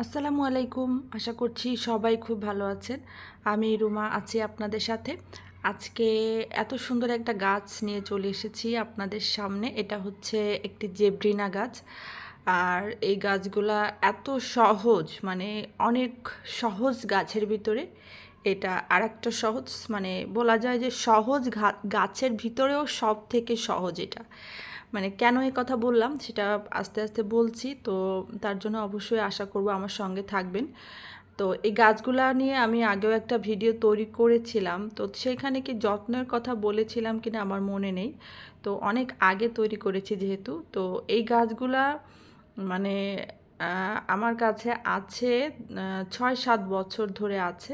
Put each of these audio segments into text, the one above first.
আসসালামু আলাইকুম। আশা করছি সবাই খুব ভালো আছেন। আমি রুমা আছি আপনাদের সাথে। আজকে এত সুন্দর একটা গাছ নিয়ে চলে এসেছি আপনাদের সামনে। এটা হচ্ছে একটি জেব্রিনা গাছ। আর এই গাছগুলা এত সহজ, মানে অনেক সহজ গাছের ভিতরে এটা আরেকটা সহজ, মানে বলা যায় যে সহজ গাছের ভিতরেও সব থেকে সহজ এটা। মানে কেন এই কথা বললাম সেটা আস্তে আস্তে বলছি, তো তার জন্য অবশ্যই আশা করব আমার সঙ্গে থাকবেন। তো এই গাছগুলা নিয়ে আমি আগেও একটা ভিডিও তৈরি করেছিলাম, তো সেখানে কি যত্নের কথা বলেছিলাম কিনা আমার মনে নেই। তো অনেক আগে তৈরি করেছি যেহেতু, তো এই গাছগুলা মানে আমার কাছে আছে 6-7 বছর ধরে আছে।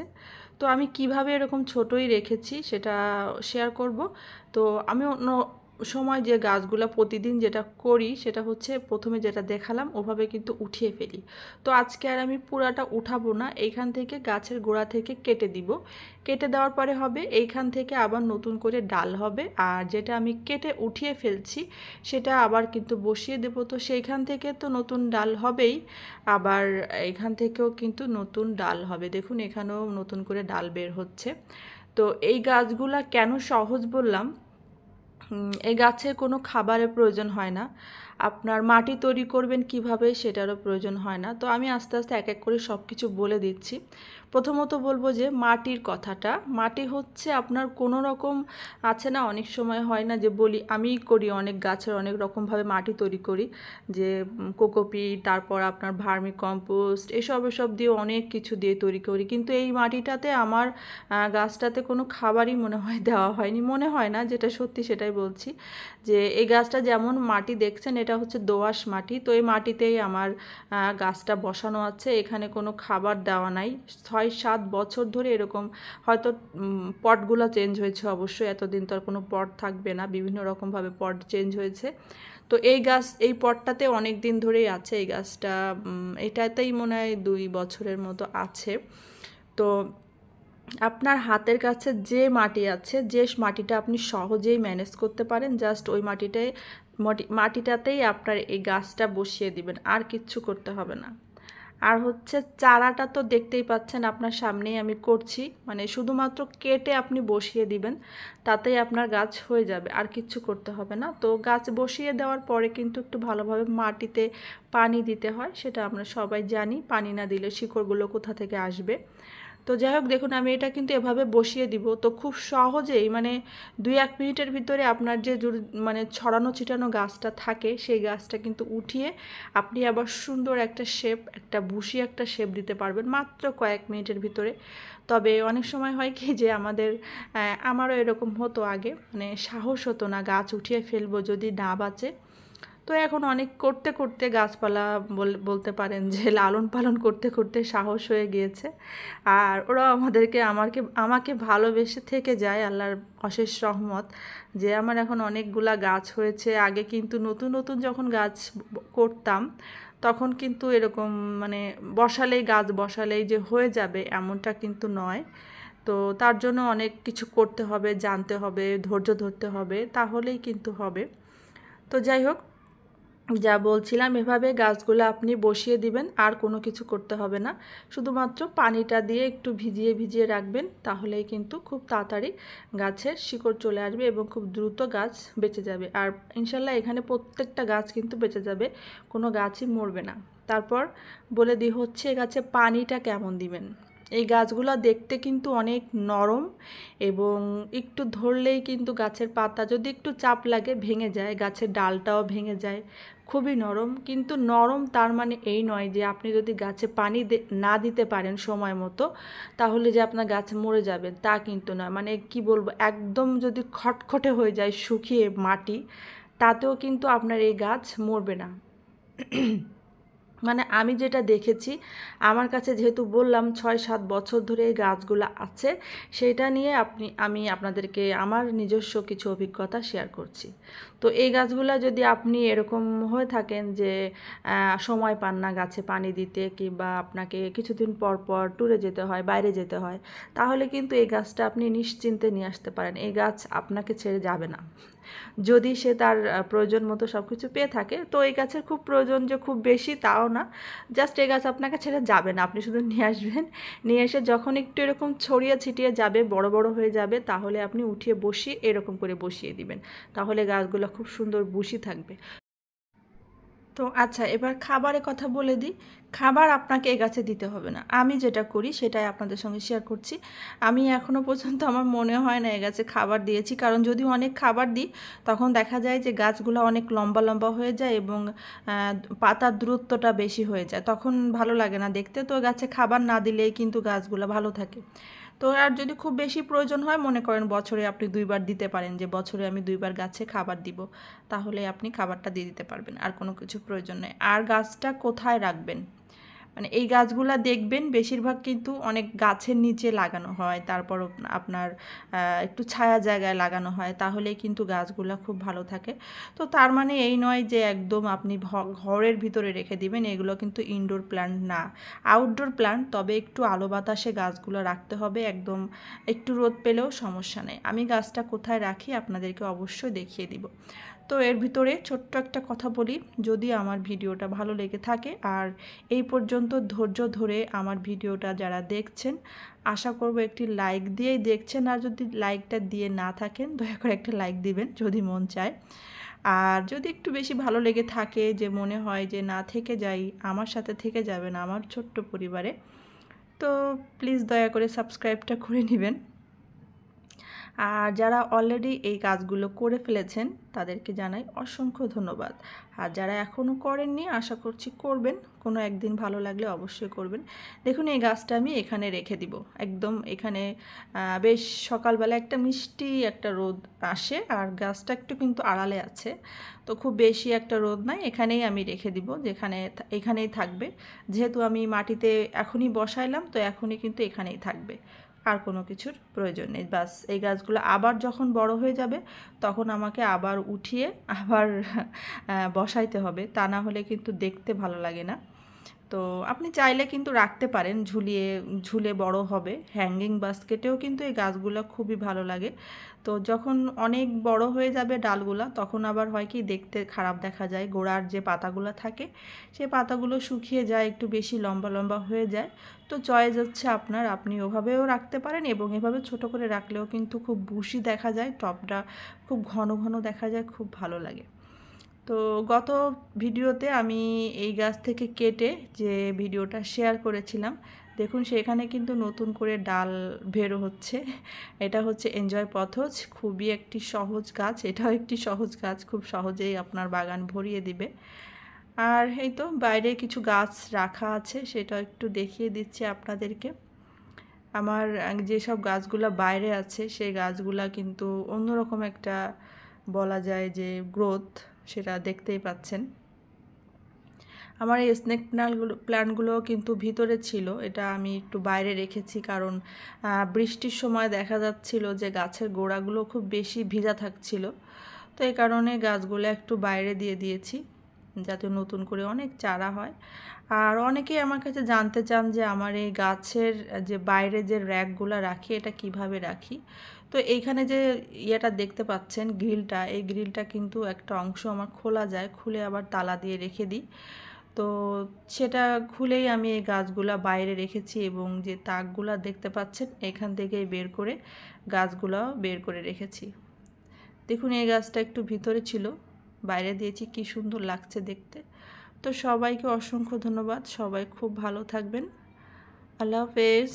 তো আমি কিভাবে এরকম ছোটই রেখেছি সেটা শেয়ার করব। তো আমি অন্য সময় যে গাছগুলো প্রতিদিন যেটা করি সেটা হচ্ছে প্রথমে যেটা দেখালাম ওভাবে কিন্তু উঠিয়ে ফেলি। তো আজকে আর আমি পুরাটা উঠাবো না, এইখান থেকে গাছের গোড়া থেকে কেটে দিব। কেটে দেওয়ার পরে হবে এইখান থেকে আবার নতুন করে ডাল হবে, আর যেটা আমি কেটে উঠিয়ে ফেলছি সেটা আবার কিন্তু বসিয়ে দেব। তো সেইখান থেকে তো নতুন ডাল হবেই, আবার এখান থেকেও কিন্তু নতুন ডাল হবে। দেখুন এখানেও নতুন করে ডাল বের হচ্ছে। তো এই গাছগুলা কেন সহজ বললাম, এই গাছের কোনো খাবারের প্রয়োজন হয় না। আপনার মাটি তৈরি করবেন কিভাবে সেটারও প্রয়োজন হয় না। তো আমি আস্তে আস্তে এক এক করে সব কিছু বলে দিচ্ছি। প্রথমত বলবো যে মাটির কথাটা। মাটি হচ্ছে আপনার কোনো রকম আছে না, অনেক সময় হয় না যে বলি আমি করি অনেক গাছের অনেক রকমভাবে মাটি তৈরি করি, যে কোকোপিট, তারপর আপনার ভার্মি কম্পোস্ট, এসব দিয়ে অনেক কিছু দিয়ে তৈরি করি, কিন্তু এই মাটিটাতে আমার গাছটাতে কোনো খাবারই মনে হয় দেওয়া হয়নি। মনে হয় না, যেটা সত্যি সেটাই বলছি। যে এই গাছটা যেমন মাটি দেখছেন এটা হচ্ছে দোআঁশ মাটি, তো এই মাটিতেই আমার গাছটা বসানো আছে। এখানে কোনো খাবার দেওয়া নাই। 6-7 বছর ধরে এরকম, হয়তো পটগুলো চেঞ্জ হয়েছে অবশ্যই, এতদিন তো আর কোনো পট থাকবে না, বিভিন্ন রকমভাবে পট চেঞ্জ হয়েছে। তো এই গাছ এই পটটাতে অনেক দিন ধরেই আছে এই গাছটা। এটাতেই মনে হয় 2 বছরের মতো আছে। তো আপনার হাতের কাছে যে মাটি আছে, যে মাটিটা আপনি সহজেই ম্যানেজ করতে পারেন, জাস্ট ওই মাটিটাতেই আপনার এই গাছটা বসিয়ে দিবেন, আর কিচ্ছু করতে হবে না। আর হচ্ছে চারাটা তো দেখতেই পাচ্ছেন আপনার সামনেই আমি করছি, মানে শুধুমাত্র কেটে আপনি বসিয়ে দিবেন, তাতেই আপনার গাছ হয়ে যাবে, আর কিচ্ছু করতে হবে না। তো গাছ বসিয়ে দেওয়ার পরে কিন্তু একটু ভালোভাবে মাটিতে পানি দিতে হয়, সেটা আমরা সবাই জানি। পানি না দিলে শিকড়গুলো কোথা থেকে আসবে। তো যাই হোক, দেখুন আমি এটা কিন্তু এভাবে বসিয়ে দিব। তো খুব সহজেই, মানে 2-1 মিনিটের ভিতরে আপনার যে মানে ছড়ানো ছিটানো গাছটা থাকে সেই গাছটা কিন্তু উঠিয়ে আপনি আবার সুন্দর একটা শেপ, একটা বুশি একটা শেপ দিতে পারবেন মাত্র কয়েক মিনিটের ভিতরে। তবে অনেক সময় হয় কি যে আমারও এরকম হতো আগে, মানে সাহস হতো না, গাছ উঠিয়ে ফেলবো যদি না বাঁচে। তো এখন অনেক করতে করতে গাছপালা বলতে পারেন যে লালন পালন করতে করতে সাহস হয়ে গিয়েছে। আর ওরাও আমাকে ভালোবেসে থেকে যায়, আল্লাহর অশেষ রহমত, যে আমার এখন অনেকগুলা গাছ হয়েছে। আগে কিন্তু নতুন নতুন যখন গাছ করতাম তখন কিন্তু এরকম, মানে গাছ বসালেই যে হয়ে যাবে এমনটা কিন্তু নয়। তো তার জন্য অনেক কিছু করতে হবে, জানতে হবে, ধৈর্য ধরতে হবে, তাহলেই কিন্তু হবে। তো যাই হোক, যা বলছিলাম এভাবে গাছগুলো আপনি বসিয়ে দিবেন, আর কোনো কিছু করতে হবে না। শুধুমাত্র পানিটা দিয়ে একটু ভিজিয়ে ভিজিয়ে রাখবেন, তাহলেই কিন্তু খুব তাড়াতাড়ি গাছের শিকড় চলে আসবে এবং খুব দ্রুত গাছ বেঁচে যাবে। আর ইনশাল্লাহ এখানে প্রত্যেকটা গাছ কিন্তু বেঁচে যাবে, কোনো গাছই মরবে না। তারপর বলে দিই হচ্ছে গাছে পানিটা কেমন দিবেন। এই গাছগুলো দেখতে কিন্তু অনেক নরম, এবং একটু ধরলেই কিন্তু গাছের পাতা যদি একটু চাপ লাগে ভেঙে যায়, গাছের ডালটাও ভেঙে যায়। খুবই নরম, কিন্তু নরম তার মানে এই নয় যে আপনি যদি গাছে পানি না দিতে পারেন সময় মতো তাহলে যে আপনার গাছ মরে যাবে, তা কিন্তু না। মানে কি বলবো, একদম যদি খটখটে হয়ে যায় শুকিয়ে মাটি, তাতেও কিন্তু আপনার এই গাছ মরবে না। মানে আমি যেটা দেখেছি, আমার কাছে যেহেতু বললাম 6-7 বছর ধরে এই গাছগুলো আছে, সেইটা নিয়ে আমি আপনাদেরকে আমার নিজস্ব কিছু অভিজ্ঞতা শেয়ার করছি। তো এই গাছগুলো যদি আপনি এরকম হয়ে থাকেন যে সময় পান না গাছে পানি দিতে, কিংবা আপনাকে কিছুদিন পর পর ট্যুরে যেতে হয়, বাইরে যেতে হয়, তাহলে কিন্তু এই গাছটা আপনি নিশ্চিন্তে নিয়ে আসতে পারেন, এই গাছ আপনাকে ছেড়ে যাবে না। যদি সে তার প্রয়োজন মতো সব কিছু পেয়ে থাকে। তো এই গাছের খুব প্রয়োজন যে খুব বেশি তাও না, জাস্ট এই গাছ আপনাকে ছেড়ে যাবে না, আপনি শুধু নিয়ে আসবেন, নিয়ে এসে যখন একটু এরকম ছড়িয়ে ছিটিয়ে যাবে, বড় বড় হয়ে যাবে, তাহলে আপনি উঠিয়ে বসিয়ে এরকম করে বসিয়ে দিবেন, তাহলে গাছগুলো খুব সুন্দর বুশি থাকবে। তো আচ্ছা, এবার খাবারের কথা বলে দিই। খাবার আপনাকে এই গাছে দিতে হবে না, আমি যেটা করি সেটাই আপনাদের সঙ্গে শেয়ার করছি। আমি এখনও পর্যন্ত আমার মনে হয় না এই গাছে খাবার দিয়েছি, কারণ যদি অনেক খাবার দিই তখন দেখা যায় যে গাছগুলো অনেক লম্বা লম্বা হয়ে যায় এবং পাতার দূরত্বটা বেশি হয়ে যায়, তখন ভালো লাগে না দেখতে। তো গাছে খাবার না দিলেই কিন্তু গাছগুলো ভালো থাকে। তো আর যদি খুব বেশি প্রয়োজন হয়, মনে করেন বছরে আপনি 2 বার দিতে পারেন, যে বছরে আমি 2 বার গাছে খাবার দিব, তাহলে আপনি খাবারটা দিয়ে দিতে পারবেন, আর কোনো কিছু প্রয়োজন নেই। আর গাছটা কোথায় রাখবেন, মানে এই গাছগুলা দেখবেন বেশিরভাগ কিন্তু অনেক গাছের নিচে লাগানো হয়, তারপর আপনার একটু ছায়া জায়গায় লাগানো হয়, তাহলেই কিন্তু গাছগুলা খুব ভালো থাকে। তো তার মানে এই নয় যে একদম আপনি ঘরের ভিতরে রেখে দিবেন, এগুলো কিন্তু ইনডোর প্ল্যান্ট না, আউটডোর প্ল্যান্ট। তবে একটু আলো বাতাসে গাছগুলো রাখতে হবে, একদম একটু রোদ পেলেও সমস্যা নেই। আমি গাছটা কোথায় রাখি আপনাদেরকে অবশ্যই দেখিয়ে দিব। তো এর ভিতরে ছোট্ট একটা কথা বলি, যদি আমার ভিডিওটা ভালো লেগে থাকে আর এই পর্যন্ত ধৈর্য ধরে আমার ভিডিওটা যারা দেখছেন, আশা করব একটি লাইক দিয়েই দেখছেন, আর যদি লাইকটা দিয়ে না থাকেন দয়া করে একটা লাইক দিবেন যদি মন চায়। আর যদি একটু বেশি ভালো লেগে থাকে, যে মনে হয় যে না থেকে যাই, আমার সাথে থেকে যাবেন আমার ছোট্ট পরিবারে, তো প্লিজ দয়া করে সাবস্ক্রাইবটা করে নেবেন। আর যারা অলরেডি এই কাজগুলো করে ফেলেছেন তাদেরকে জানাই অসংখ্য ধন্যবাদ। আর যারা এখনও করেননি, আশা করছি করবেন, কোনো একদিন ভালো লাগলে অবশ্যই করবেন। দেখুন এই গাছটা আমি এখানে রেখে দিব, একদম এখানে বেশ সকালবেলা একটা মিষ্টি একটা রোদ আসে, আর গাছটা একটু কিন্তু আড়ালে আছে, তো খুব বেশি একটা রোদ নাই, এখানেই আমি রেখে দিব, এখানেই থাকবে। যেহেতু আমি মাটিতে এখনই বসাইলাম, তো এখনই কিন্তু এখানেই থাকবে, আর কোনো কিছুর প্রয়োজন নেই। বাস এই গাছগুলো আবার যখন বড় হয়ে যাবে তখন আমাকে আবার উঠিয়ে আবার বসাইতে হবে, তা না হলে কিন্তু দেখতে ভালো লাগে না। তো আপনি চাইলে কিন্তু রাখতে পারেন, ঝুলে বড় হবে, হ্যাঙ্গিং বাস্কেটেও কিন্তু এই গাছগুলো খুবই ভালো লাগে। তো যখন অনেক বড় হয়ে যাবে ডালগুলা, তখন আবার হয় কি দেখতে খারাপ দেখা যায়, গোড়ার যে পাতাগুলো থাকে সেই পাতাগুলো শুকিয়ে যায়, একটু বেশি লম্বা লম্বা হয়ে যায়। তো চয়েস হচ্ছে আপনার, আপনি ওভাবেও রাখতে পারেন এবং এভাবে ছোট করে রাখলেও কিন্তু খুব বুশি দেখা যায়, টবটা খুব ঘন ঘন দেখা যায়, খুব ভালো লাগে। তো গত ভিডিওতে আমি এই গাছ থেকে কেটে যে ভিডিওটা শেয়ার করেছিলাম, দেখুন সেখানে কিন্তু নতুন করে ডাল বেরো হচ্ছে। এটা হচ্ছে এনজয় পথজ, খুবই একটি সহজ গাছ, এটাও একটি সহজ গাছ, খুব সহজেই আপনার বাগান ভরিয়ে দিবে। আর এই তো বাইরে কিছু গাছ রাখা আছে, সেটা একটু দেখিয়ে দিচ্ছি আপনাদেরকে। আমার যেসব গাছগুলা বাইরে আছে সেই গাছগুলা কিন্তু অন্যরকম একটা, বলা যায় যে গ্রোথ, সেটা দেখতেই পাচ্ছেন। আমার এই স্নেক প্ল্যান্টগুলো কিন্তু ভিতরে ছিল, এটা আমি একটু বাইরে রেখেছি, কারণ বৃষ্টির সময় দেখা যাচ্ছিল যে গাছের গোড়াগুলো খুব বেশি ভিজা থাকছিল। তো এই কারণে গাছগুলো একটু বাইরে দিয়ে দিয়েছি, যাতে নতুন করে অনেক চারা হয়। আর অনেকেই আমার কাছে জানতে চান যে আমার এই গাছের যে বাইরে যে র্যাকগুলো রাখি এটা কিভাবে রাখি। তো এইখানে যে ইয়েটা দেখতে পাচ্ছেন গ্রিলটা, এই গ্রিলটা কিন্তু একটা অংশ আমার খোলা যায়, খুলে আবার তালা দিয়ে রেখে দিই। তো সেটা খুলেই আমি এই গাছগুলা বাইরে রেখেছি, এবং যে তাকগুলা দেখতে পাচ্ছেন এখান থেকেই বের করে গাছগুলাও বের করে রেখেছি। দেখুন এই গাছটা একটু ভিতরে ছিল, বাইরে দিয়েছি, কি সুন্দর লাগছে দেখতে। তো সবাইকে অসংখ্য ধন্যবাদ, সবাই খুব ভালো থাকবেন, আল্লাহ হাফেজ।